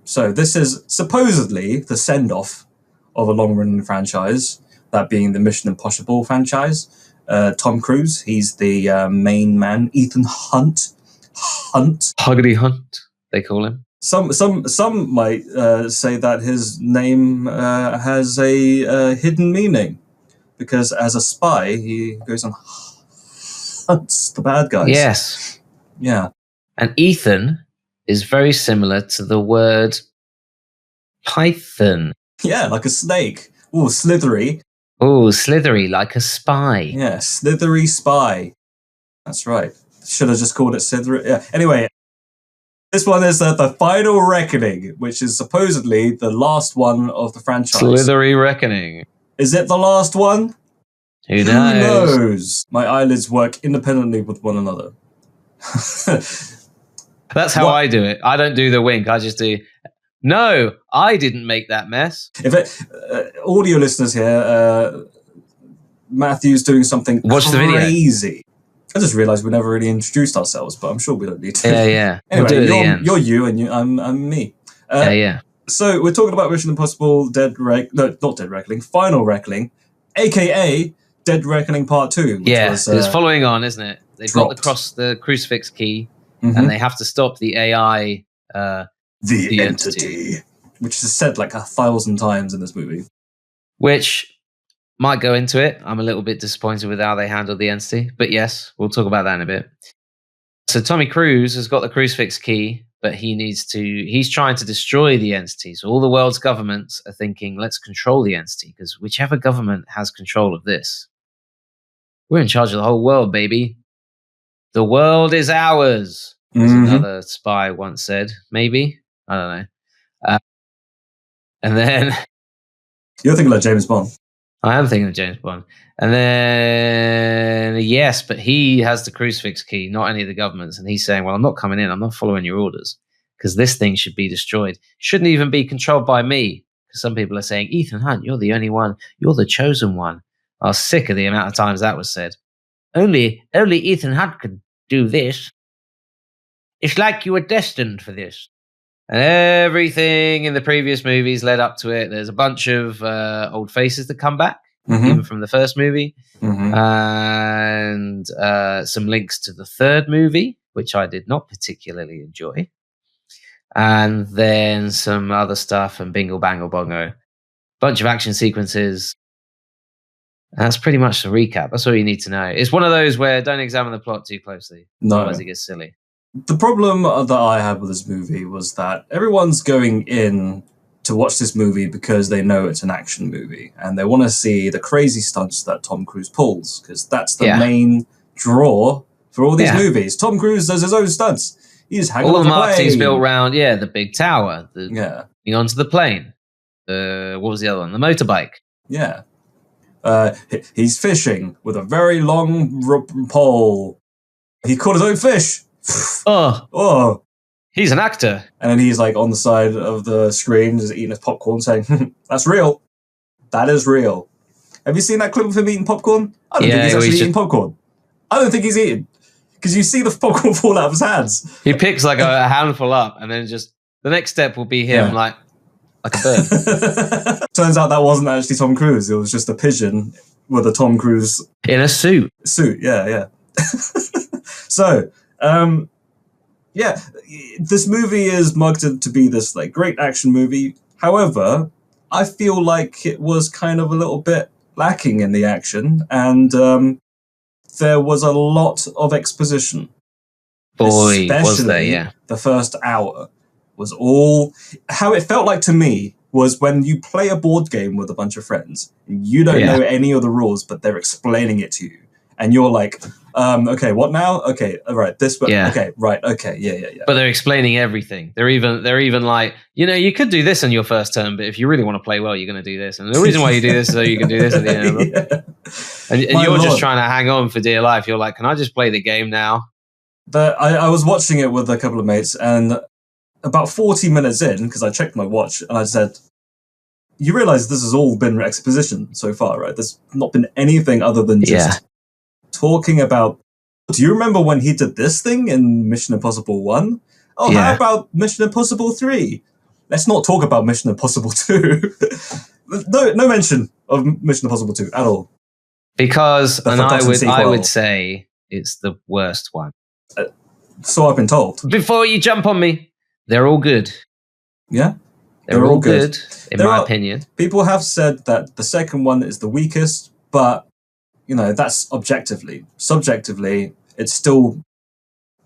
So this is supposedly the send-off of a long-running franchise, that being the Mission Impossible franchise. Tom Cruise, he's the main man. Ethan Hunt, Huggity Hunt, they call him. Some might say that his name has a hidden meaning, because as a spy, he goes and hunts the bad guys. Yes. Yeah. And Ethan is very similar to the word python. Yeah, like a snake. Ooh, slithery. Oh, slithery, like a spy. Yeah, slithery spy. That's right. Should have just called it slithery. Yeah. Anyway, this one is the Final Reckoning, which is supposedly the last one of the franchise. Slithery Reckoning. Is it the last one? Who knows? Who knows? My eyelids work independently with one another. That's how I do it. I don't do the wink. I just do, no, I didn't make that mess. Audio listeners here, Matthew's doing something Watch crazy. The video. I just realised we never really introduced ourselves, but I'm sure we don't need to. Yeah. Anyway, you're you and I'm me. Yeah. So we're talking about Mission Impossible Final Reckoning, aka Dead Reckoning Part 2. It's following on, isn't it? They've got the crucifix key, and they have to stop the AI, the entity, which is said like 1,000 times in this movie. Which might go into it. I'm a little bit disappointed with how they handled the entity, but yes, we'll talk about that in a bit. So Tommy Cruise has got the crucifix key, but he's trying to destroy the entity. So all the world's governments are thinking, let's control the entity, because whichever government has control of this, we're in charge of the whole world, baby. The world is ours, as another spy once said. Maybe. I don't know. And then... You're thinking like James Bond. I am thinking of James Bond. And then, yes, but he has the crucifix key, not any of the governments. And he's saying, well, I'm not coming in. I'm not following your orders, because this thing should be destroyed. Shouldn't even be controlled by me. Because some people are saying, Ethan Hunt, you're the only one. You're the chosen one. I was sick of the amount of times that was said. Only Ethan Hunt could do this. It's like you were destined for this. And everything in the previous movies led up to it. There's a bunch of old faces that come back, even from the first movie. And some links to the third movie, which I did not particularly enjoy. And then some other stuff and bingle, bangle, bongo. Bunch of action sequences. That's pretty much the recap. That's all you need to know. It's one of those where don't examine the plot too closely. No. Otherwise it gets silly. The problem that I had with this movie was that everyone's going in to watch this movie because they know it's an action movie and they want to see the crazy stunts that Tom Cruise pulls, because that's the main draw for all these movies. Tom Cruise does his own stunts. He's hanging all on the the marketing's plane. built around the big tower, getting onto the plane. What was the other one? The motorbike. Yeah. He's fishing with a very long pole. He caught his own fish. Oh. He's an actor. And then he's like on the side of the screen just eating his popcorn saying, that's real. That is real. Have you seen that clip of him eating popcorn? I don't think he's actually eating popcorn. I don't think he's eating. Because you see the popcorn fall out of his hands. He picks like a handful up and then just the next step will be him like a bird. Turns out that wasn't actually Tom Cruise. It was just a pigeon with a Tom Cruise in a suit. Yeah. So, this movie is marketed to be this like great action movie. However, I feel like it was kind of a little bit lacking in the action, and there was a lot of exposition. Boy, was there, yeah. The first hour was all... How it felt like to me was when you play a board game with a bunch of friends, and you don't know any of the rules, but they're explaining it to you. And you're like, okay, what now? Okay, all right, this way. Yeah. Okay, right, okay, yeah. But they're explaining everything. They're even like, you could do this on your first turn, but if you really want to play well, you're going to do this. And the reason why you do this is so you can do this at the end of it. And you're just trying to hang on for dear life. You're like, can I just play the game now? I was watching it with a couple of mates, and about 40 minutes in, because I checked my watch, and I said, you realize this has all been exposition so far, right? There's not been anything other than just talking about, do you remember when he did this thing in Mission Impossible 1? Oh, how about Mission Impossible 3? let's not talk about Mission Impossible 2. no mention of Mission Impossible 2 at all. Because, The and forgotten I sequel. would say it's the worst one. So I've been told. Before you jump on me, they're all good. Yeah? They're all good, in my opinion. People have said that the second one is the weakest, but, that's objectively. Subjectively, it's still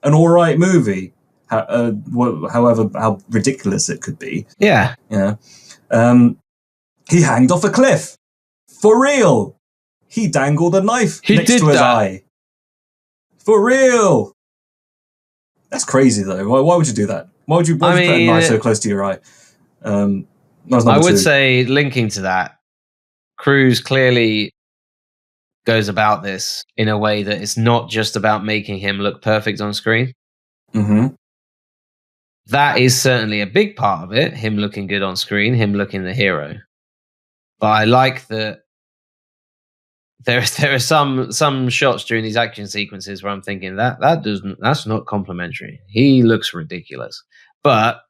an all right movie, however how ridiculous it could be. Yeah. He hanged off a cliff. For real. He dangled a knife next to his eye. For real. That's crazy, though. Why would you do that? Why would you put a knife so close to your eye? I would say, linking to that, Cruise clearly goes about this in a way that it's not just about making him look perfect on screen. Mm-hmm. That is certainly a big part of it, him looking good on screen, him looking the hero. But I like that there are some shots during these action sequences where I'm thinking that's not complimentary. He looks ridiculous. But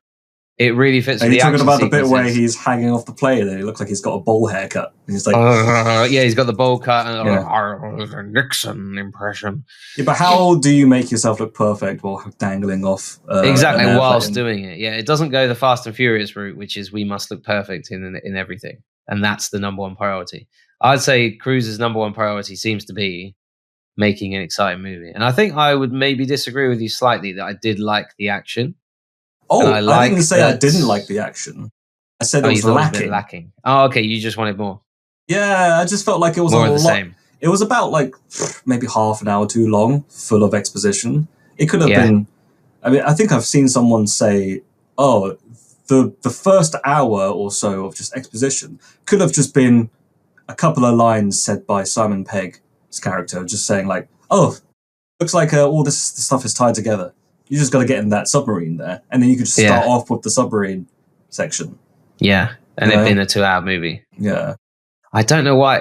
it really fits with the action sequences. Are you talking about the bit where he's hanging off the plane and he looks like he's got a bowl haircut? And he's like, yeah, he's got the bowl cut and a Nixon impression. Yeah, but how do you make yourself look perfect while dangling off? Exactly, whilst doing it. Yeah, it doesn't go the Fast and Furious route, which is we must look perfect in everything, and that's the number one priority. I'd say Cruise's number one priority seems to be making an exciting movie, and I think I would maybe disagree with you slightly that I did like the action. Oh, I didn't say I didn't like the action. I said it was lacking. It was a bit lacking. Oh, okay. You just wanted more. Yeah, I just felt like it was more of the same. It was about maybe half an hour too long, full of exposition. It could have been. I mean, I think I've seen someone say, "Oh, the first hour or so of just exposition could have just been a couple of lines said by Simon Pegg's character, just saying like, oh, looks like all this stuff is tied together. You just got to get in that submarine there, and then you could just start off with the submarine section." Yeah, and it'd been a 2-hour movie. Yeah. I don't know why.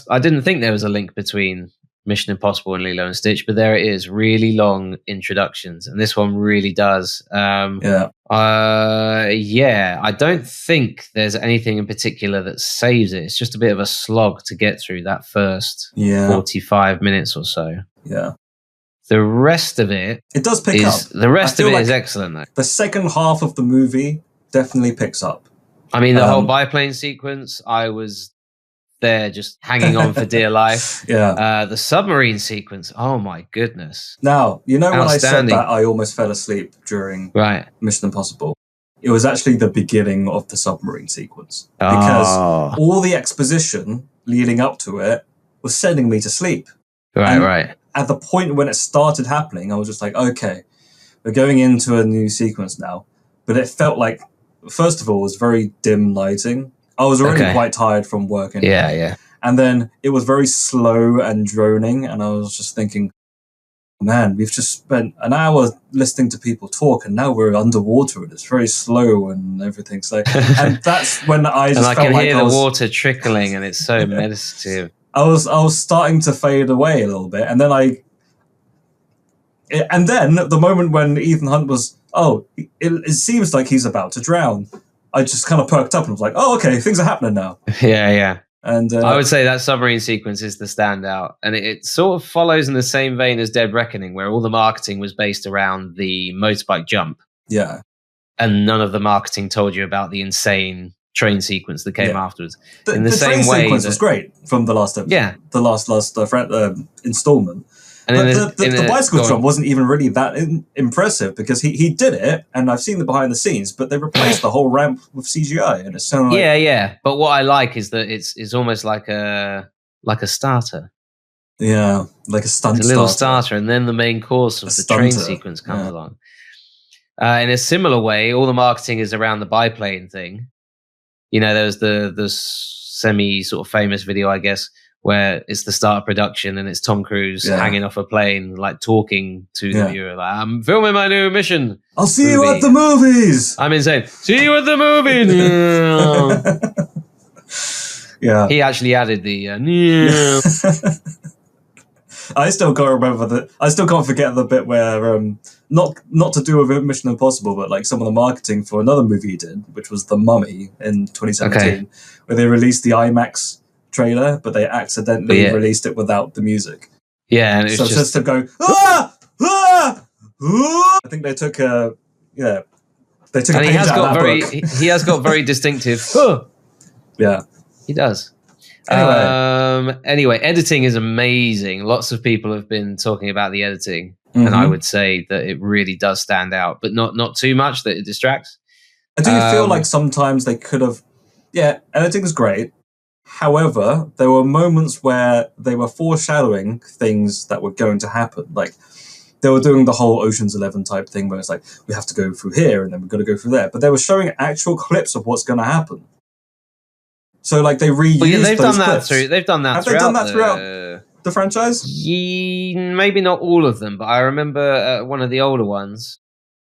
I didn't think there was a link between Mission Impossible and Lilo and Stitch, but there it is. Really long introductions, and this one really does. I don't think there's anything in particular that saves it. It's just a bit of a slog to get through that first 45 minutes or so. Yeah. The rest of it... It does pick up. The rest of it is excellent, though. The second half of the movie definitely picks up. I mean, the whole biplane sequence, I was there just hanging on for dear life. Yeah. The submarine sequence, oh my goodness. Now, when I said that, I almost fell asleep during Mission Impossible. It was actually the beginning of the submarine sequence. Because all the exposition leading up to it was sending me to sleep. Right. At the point when it started happening, I was just like, okay, we're going into a new sequence now. But it felt like, first of all, it was very dim lighting. I was already quite tired from work. Anyway. Yeah. And then it was very slow and droning. And I was just thinking, man, we've just spent an hour listening to people talk and now we're underwater and it's very slow and everything. So, and that's when I just felt like I can hear the water trickling and it's so meditative. I was starting to fade away a little bit, and then the moment when Ethan Hunt was, it seems like he's about to drown. I just kind of perked up and was like, oh, okay, things are happening now. Yeah. And I would say that submarine sequence is the standout, and it sort of follows in the same vein as Dead Reckoning, where all the marketing was based around the motorbike jump. Yeah, and none of the marketing told you about the insane train sequence that came afterwards. In the same train way, sequence was great from the last episode. Yeah, the last installment. And but the bicycle jump wasn't even really that impressive because he did it, and I've seen the behind the scenes, but they replaced the whole ramp with CGI, and it sounded like... Yeah. But what I like is that it's almost like a starter. Yeah, like a stunt. It's a little starter, and then the main course of the train sequence comes along. In a similar way, all the marketing is around the biplane thing. You know, there's the semi sort of famous video, I guess, where it's the start of production and it's Tom Cruise hanging off a plane, like talking to the viewer, like, I'm filming my new mission. I'll see you at the movies. I'm insane. See you at the movies. Yeah. He actually added the I still can't remember I still can't forget the bit where not to do with Mission Impossible, but like some of the marketing for another movie he did, which was The Mummy in 2017, where they released the IMAX trailer, but they accidentally released it without the music. Yeah, and so it's just to go ah, ah, ah. I think they took a they took and a page out of that book. He has got very distinctive. Yeah, he does. Anyway, editing is amazing. Lots of people have been talking about the editing, and I would say that it really does stand out, but not too much that it distracts. I do feel like sometimes they could have. Yeah, editing is great. However, there were moments where they were foreshadowing things that were going to happen. Like they were doing the whole Ocean's 11 type thing where it's like, we have to go through here and then we've got to go through there. But they were showing actual clips of what's going to happen. So like they reused they've those done that clips. through. They've done that. Have they done that throughout the franchise? Maybe not all of them, but I remember one of the older ones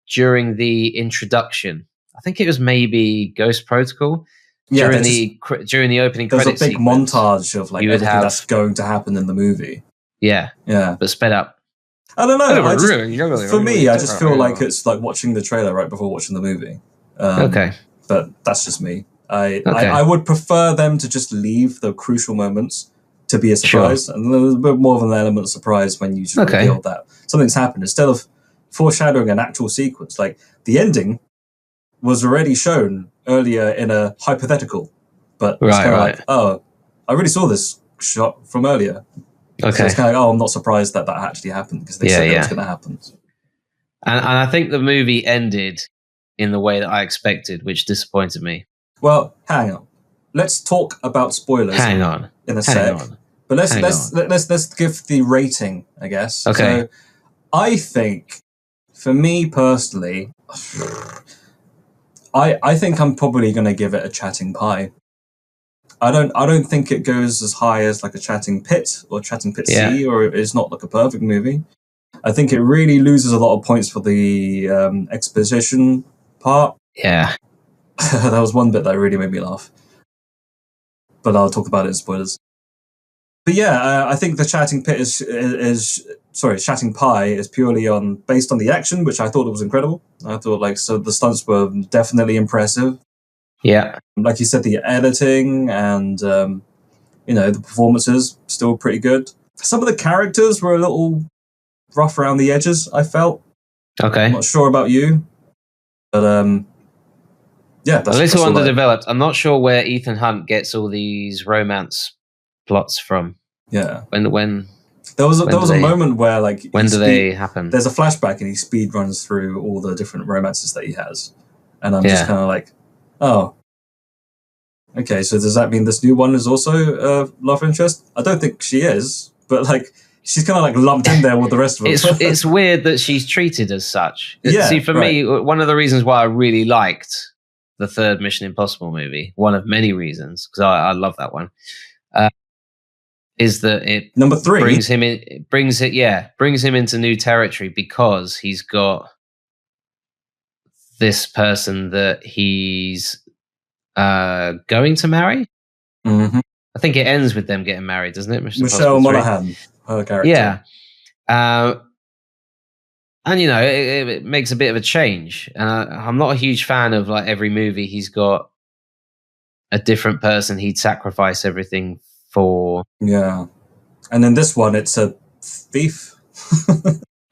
during the introduction. I think it was maybe Ghost Protocol. Yeah, during the opening credits, there's a big montage of like everything that's going to happen in the movie. Yeah, but sped up. I don't know. For me, I just feel like it's like watching the trailer right before watching the movie. But that's just me. I would prefer them to just leave the crucial moments to be a surprise, and there's a bit more of an element of surprise when you just reveal that something's happened instead of foreshadowing an actual sequence. Like the ending was already shown earlier in a hypothetical, but it's kind of like, oh, I already saw this shot from earlier. So it's kind of like, oh, I'm not surprised that actually happened because they said it was going to happen. And I think the movie ended in the way that I expected, which disappointed me. Well, hang on. Let's talk about spoilers. Hang on. In a sec. But let's give the rating, I guess. Okay. So I think, for me personally, I think I'm probably going to give it a chatting pie. I don't think it goes as high as like a Chatting Pit or Chatting Pit C, or it's not like a perfect movie. I think it really loses a lot of points for the exposition part. Yeah. That was one bit that really made me laugh. But I'll talk about it in spoilers. But yeah, I think the Chatting Pit Chatting Pie is purely based on the action, which I thought was incredible. I thought the stunts were definitely impressive. Yeah. Like you said, the editing and the performances still pretty good. Some of the characters were a little rough around the edges, I felt. Okay. I'm not sure about you. But yeah, that's a little underdeveloped. I'm not sure where Ethan Hunt gets all these romance plots from. Yeah. When there was a moment where they happen? There's a flashback and he speed runs through all the different romances that he has, and I'm just kind of like, oh, okay. So does that mean this new one is also a love interest? I don't think she is, but she's kind of lumped in there with the rest of them. It's weird that she's treated as such. Yeah, see, for me, one of the reasons why I really liked the third Mission Impossible movie, one of many reasons, because I love that one, is that it number 3 brings him into new territory because he's got this person that he's going to marry. Mm-hmm. I think it ends with them getting married, doesn't it? Michelle Monaghan, her character. Yeah. And, it makes a bit of a change. And I'm not a huge fan of every movie he's got a different person he'd sacrifice everything for. Yeah. And in this one, it's a thief.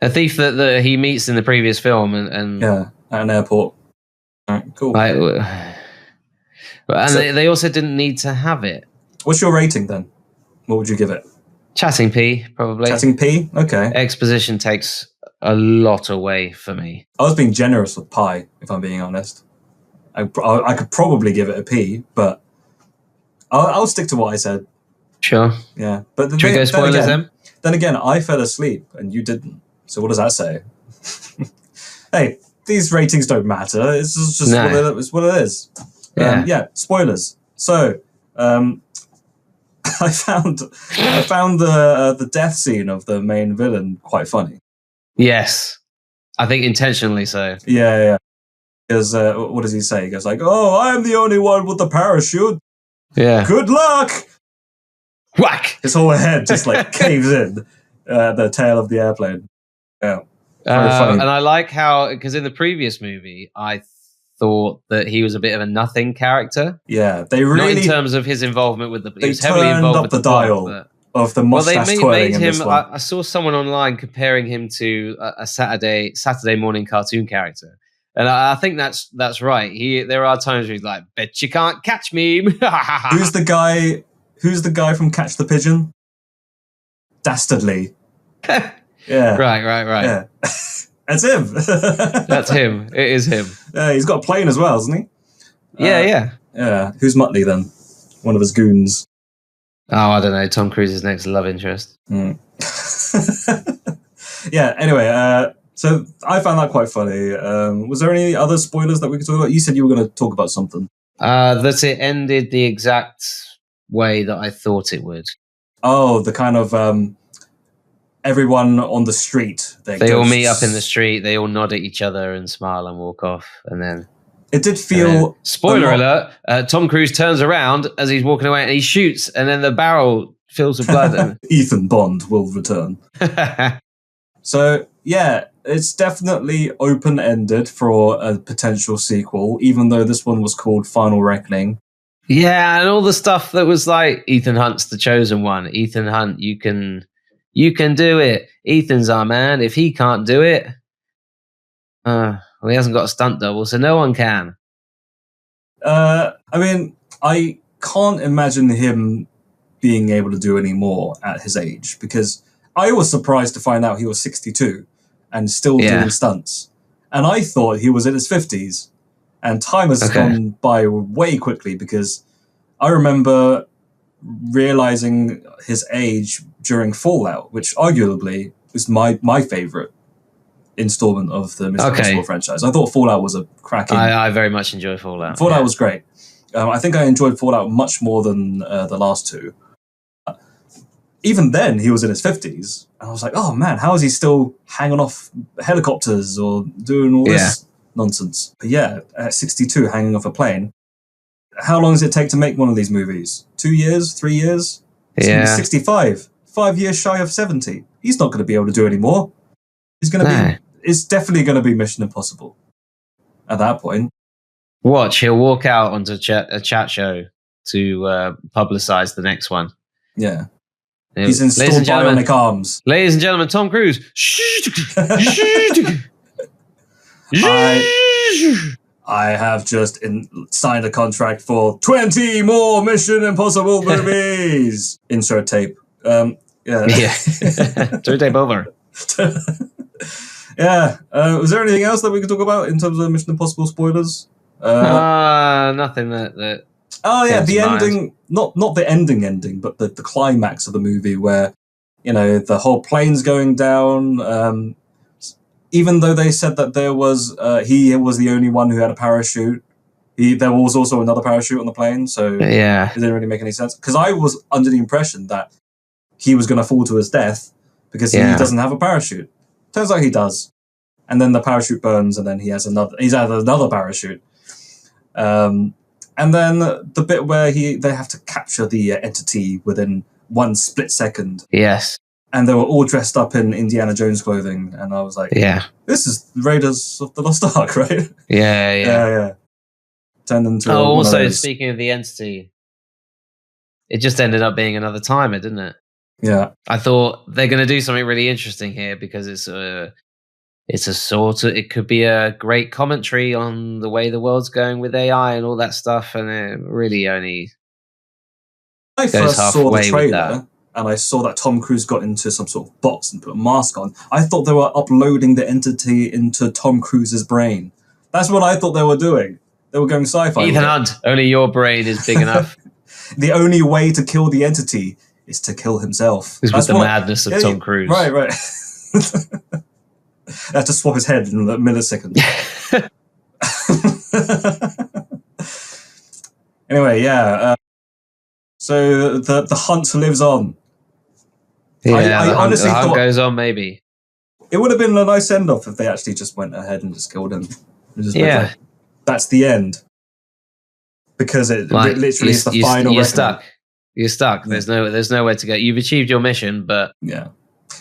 A thief that he meets in the previous film. And yeah, at an airport. All right, cool. And they also didn't need to have it. What's your rating then? What would you give it? Chatting P, probably. Chatting P? Okay. Exposition takes a lot away for me. I was being generous with Pi, if I'm being honest. I could probably give it a P, but I'll stick to what I said. Sure. Yeah. But Should we go spoilers then? Then again, I fell asleep and you didn't. So what does that say? Hey, these ratings don't matter. It's just what it is. Yeah, spoilers. So, I found the death scene of the main villain quite funny. Yes, I think intentionally so. Yeah. Because what does he say? He goes "Oh, I'm the only one with the parachute. Yeah. Good luck." Whack. His whole head just caves in. the tail of the airplane. Yeah, very funny. And I like how, because in the previous movie, I thought that he was a bit of a nothing character. Yeah, they Not really in terms of his involvement with the. He they was heavily turned involved up with the plot, dial but- of the well, they mustache twirling made in this him. one. I saw someone online comparing him to a Saturday morning cartoon character, and I think that's right. There are times where he's like, "Bet you can't catch me." Who's the guy? Who's the guy from Catch the Pigeon? Dastardly. Yeah. Right. Yeah. That's him. That's him. It is him. Yeah, he's got a plane as well, hasn't he? Yeah. Yeah. Who's Muttley then? One of his goons. Oh, I don't know. Tom Cruise's next love interest. Mm. Yeah. Anyway, so I found that quite funny. Was there any other spoilers that we could talk about? You said you were going to talk about something. That it ended the exact way that I thought it would. Oh, the kind of everyone on the street. They all meet up in the street. They all nod at each other and smile and walk off. And then it did feel. Spoiler alert! Tom Cruise turns around as he's walking away and he shoots, and then the barrel fills with blood. Ethan Bond will return. So yeah, it's definitely open-ended for a potential sequel, even though this one was called Final Reckoning. Yeah, and all the stuff that was like Ethan Hunt's the chosen one. Ethan Hunt, you can do it. Ethan's our man. If he can't do it, well, he hasn't got a stunt double, so no one can. I mean, I can't imagine him being able to do any more at his age, because I was surprised to find out he was 62 and still doing stunts. And I thought he was in his 50s. And time has gone by way quickly, because I remember realizing his age during Fallout, which arguably is my favorite installment of the Mission Impossible franchise. I thought Fallout was a cracking... I very much enjoy Fallout. Fallout was great. I think I enjoyed Fallout much more than the last two. Even then, he was in his 50s. And I was like, oh man, how is he still hanging off helicopters or doing all this nonsense? But yeah, at 62, hanging off a plane. How long does it take to make one of these movies? 2 years? 3 years? He's going to be 65. 5 years shy of 70. He's not going to be able to do any more. He's going to be... It's definitely going to be Mission Impossible at that point. Watch, he'll walk out onto a chat show to publicize the next one. Yeah. He's installed bionic arms. Ladies and gentlemen, Tom Cruise. I have just signed a contract for 20 more Mission Impossible movies. Insert tape. Insert tape over. Yeah. Was there anything else that we could talk about in terms of Mission Impossible spoilers? Nothing that. Oh yeah, the ending. Not the ending, but the climax of the movie, where the whole plane's going down. Even though they said that there was he was the only one who had a parachute, there was also another parachute on the plane. So it didn't really make any sense, because I was under the impression that he was going to fall to his death because he doesn't have a parachute. Turns out he does, and then the parachute burns, and then he's out of another parachute. And then the bit where they have to capture the entity within one split second. Yes. And they were all dressed up in Indiana Jones clothing, and I was like, this is Raiders of the Lost Ark, right? Yeah. Turned into also, speaking of the entity, it just ended up being another timer, didn't it? Yeah. I thought they're going to do something really interesting here, because it could be a great commentary on the way the world's going with AI and all that stuff, and it really only I first saw the trailer and I saw that Tom Cruise got into some sort of box and put a mask on. I thought they were uploading the entity into Tom Cruise's brain. That's what I thought they were doing. They were going sci-fi. Ethan Hunt, only your brain is big enough. The only way to kill the entity is to kill himself. This was the madness of Tom Cruise. Right. I have to swap his head in a millisecond. Anyway, so the hunt lives on. Yeah, I honestly the hunt thought goes on, maybe. It would have been a nice send-off if they actually just went ahead and just killed him. Like, that's the end. Because it literally is the final. You're stuck. You're stuck. There's nowhere to go. You've achieved your mission, but yeah.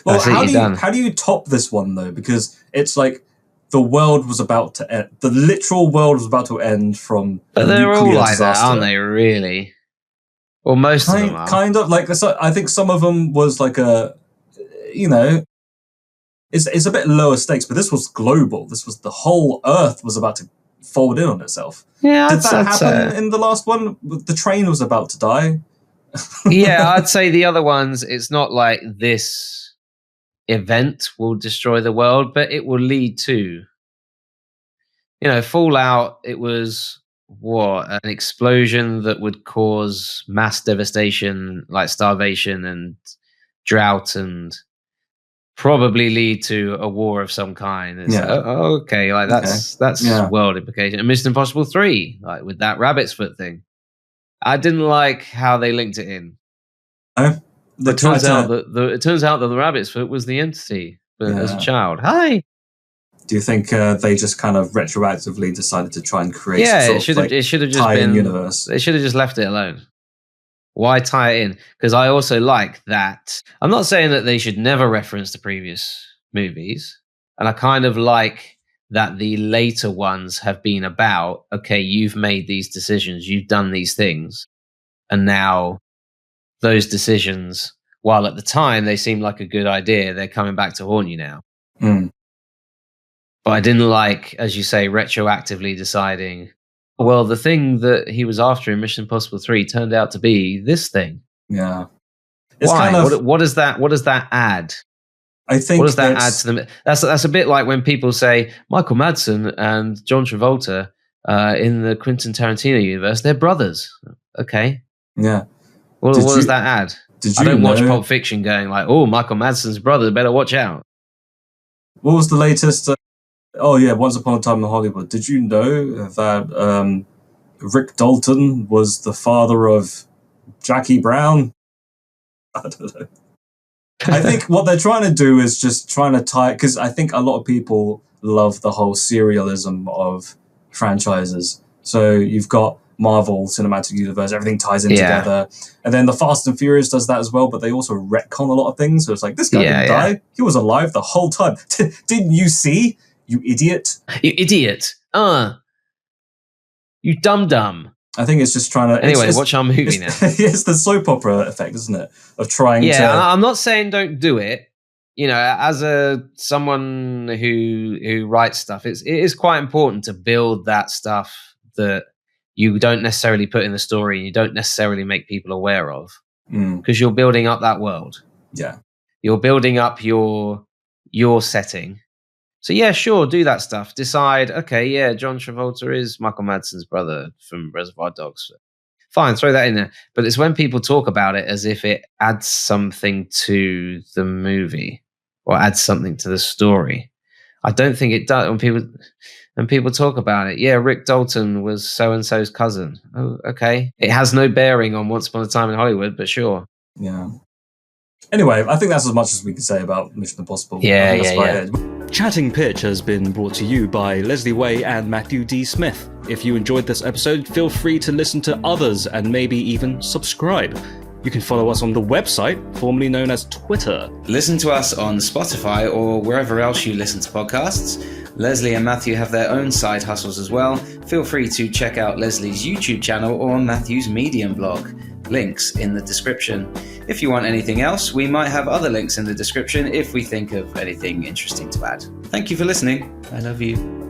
Well, That's it, you're done. how do you top this one though? Because it's like the world was about to end. The literal world was about to end from But a they're all nuclear like disaster. that, aren't they? Really? Well, most of them are. Kind of like I think some of them was like a, you know, it's a bit lower stakes, but this was global. This was the whole Earth was about to fold in on itself. Yeah, Did that happen in the last one? The train was about to die. Yeah, I'd say the other ones, it's not like this event will destroy the world, but it will lead to, Fallout. It was an explosion that would cause mass devastation, like starvation and drought, and probably lead to a war of some kind. It's okay, like that's world implication. And Mission Impossible 3, like with that rabbit's foot thing, I didn't like how they linked it in. It turns out that the rabbit's foot was the entity, but as a child. Hi. Do you think they just kind of retroactively decided to try and create? It should have just been universe. They should have just left it alone. Why tie it in? Because I also like that. I'm not saying that they should never reference the previous movies, and I kind of like that the later ones have been about, okay, you've made these decisions, you've done these things, and now those decisions, while at the time they seemed like a good idea, they're coming back to haunt you now. Mm. But I didn't like, as you say, retroactively deciding, well, the thing that he was after in Mission Impossible 3 turned out to be this thing. Yeah. It's why? Kind of, what does that add? I think what does that add to them? That's a bit like when people say Michael Madsen and John Travolta in the Quentin Tarantino universe, they're brothers. Okay. Yeah. What does that add? I don't watch Pulp Fiction going like, oh, Michael Madsen's brother, better watch out. What was the latest? Once Upon a Time in Hollywood. Did you know that Rick Dalton was the father of Jackie Brown? I don't know. I think what they're trying to do is just trying to tie, because I think a lot of people love the whole serialism of franchises. So you've got Marvel Cinematic Universe, everything ties in together. And then the Fast and Furious does that as well, but they also retcon a lot of things. So it's like, this guy didn't die. He was alive the whole time. Didn't you see? You idiot. You idiot. You dum-dum. I think it's just trying to... Anyway, watch our movie now. It's the soap opera effect, isn't it? Of trying to... Yeah, I'm not saying don't do it. As someone who writes stuff, it is quite important to build that stuff that you don't necessarily put in the story and you don't necessarily make people aware of. Because you're building up that world. Yeah. You're building up your setting. So yeah, sure, do that stuff. Decide, okay, yeah, John Travolta is Michael Madsen's brother from Reservoir Dogs. Fine, throw that in there. But it's when people talk about it as if it adds something to the movie or adds something to the story. I don't think it does. When people talk about it, yeah, Rick Dalton was so-and-so's cousin. Oh, okay. It has no bearing on Once Upon a Time in Hollywood, but sure. Yeah. Anyway, I think that's as much as we can say about Mission Impossible. Yeah. Chatting Pitch has been brought to you by Leslie Way and Matthew D. Smith. If you enjoyed this episode, feel free to listen to others and maybe even subscribe. You can follow us on the website, formerly known as Twitter. Listen to us on Spotify or wherever else you listen to podcasts. Leslie and Matthew have their own side hustles as well. Feel free to check out Leslie's YouTube channel or Matthew's Medium blog. Links in the description. If you want anything else, we might have other links in the description if we think of anything interesting to add. Thank you for listening. I love you.